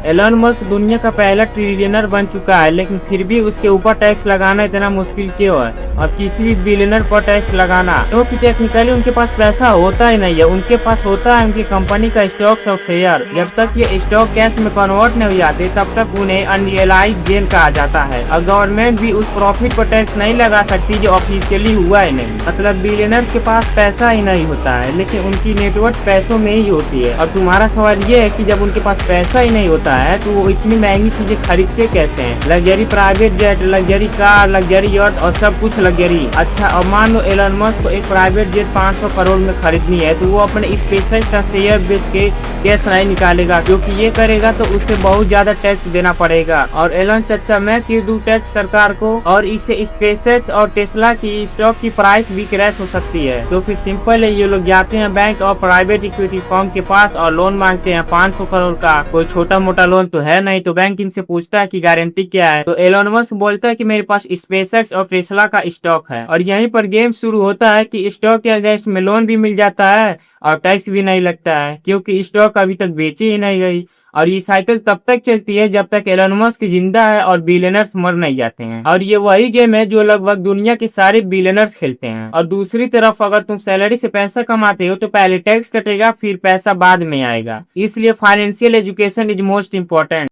Elon Musk दुनिया का पहला ट्रिलियनर बन चुका है, लेकिन फिर भी उसके ऊपर टैक्स लगाना इतना मुश्किल क्यों है? और किसी भी बिलियनर पर टैक्स लगाना, क्योंकि टेक्निकली उनके पास पैसा होता ही नहीं है। उनके पास होता है उनकी कंपनी का स्टॉक्स और शेयर। जब तक ये स्टॉक कैश में कन्वर्ट नहीं हो जाते तब तक उन्हें अनरियलाइज्ड गेन कहा जाता है, और गवर्नमेंट भी उस प्रॉफिट पर टैक्स नहीं लगा सकती जो ऑफिशियली हुआ ही नहीं। मतलब बिलियनर के पास पैसा ही नहीं होता है, लेकिन उनकी नेटवर्थ पैसों में ही होती है। और तुम्हारा सवाल ये है कि जब उनके पास पैसा ही नहीं होता है तो वो इतनी महंगी चीजें खरीदते कैसे हैं? Luxury private jet, luxury car, luxury yacht और सब कुछ लग्जरी। अच्छा, अब मान लो एलन मस्क को एक प्राइवेट जेट 500 करोड़ में खरीदनी है, तो वो अपने स्पेसएक्स का शेयर बेच के कैश नहीं निकालेगा, क्योंकि ये करेगा तो उससे बहुत ज्यादा टैक्स देना पड़ेगा। और एलन चचा, मैं क्यों दूं टैक्स सरकार को? और इससे स्पेसएक्स और टेस्ला की स्टॉक की प्राइस भी क्रैश हो सकती है। तो फिर सिंपल है, ये लोग जाते हैं बैंक और प्राइवेट इक्विटी फर्म के पास और लोन मांगते हैं 500 करोड़ का। कोई छोटा मोटा लोन तो है नहीं, तो बैंक इनसे पूछता है कि गारंटी क्या है, तो एलन मस्क बोलता है कि मेरे पास स्पेसएक्स और टेस्ला का स्टॉक है। और यहीं पर गेम शुरू होता है कि स्टॉक के अगेंस्ट में लोन भी मिल जाता है और टैक्स भी नहीं लगता है, क्योंकि स्टॉक अभी तक बेची ही नहीं गई। और ये साइकिल तब तक चलती है जब तक एलन मस्क जिंदा है और बिलियनर्स मर नहीं जाते हैं। और ये वही गेम है जो लगभग दुनिया के सारे बिलियनर्स खेलते हैं। और दूसरी तरफ अगर तुम सैलरी से पैसा कमाते हो तो पहले टैक्स कटेगा, फिर पैसा बाद में आएगा। इसलिए financial education is most important.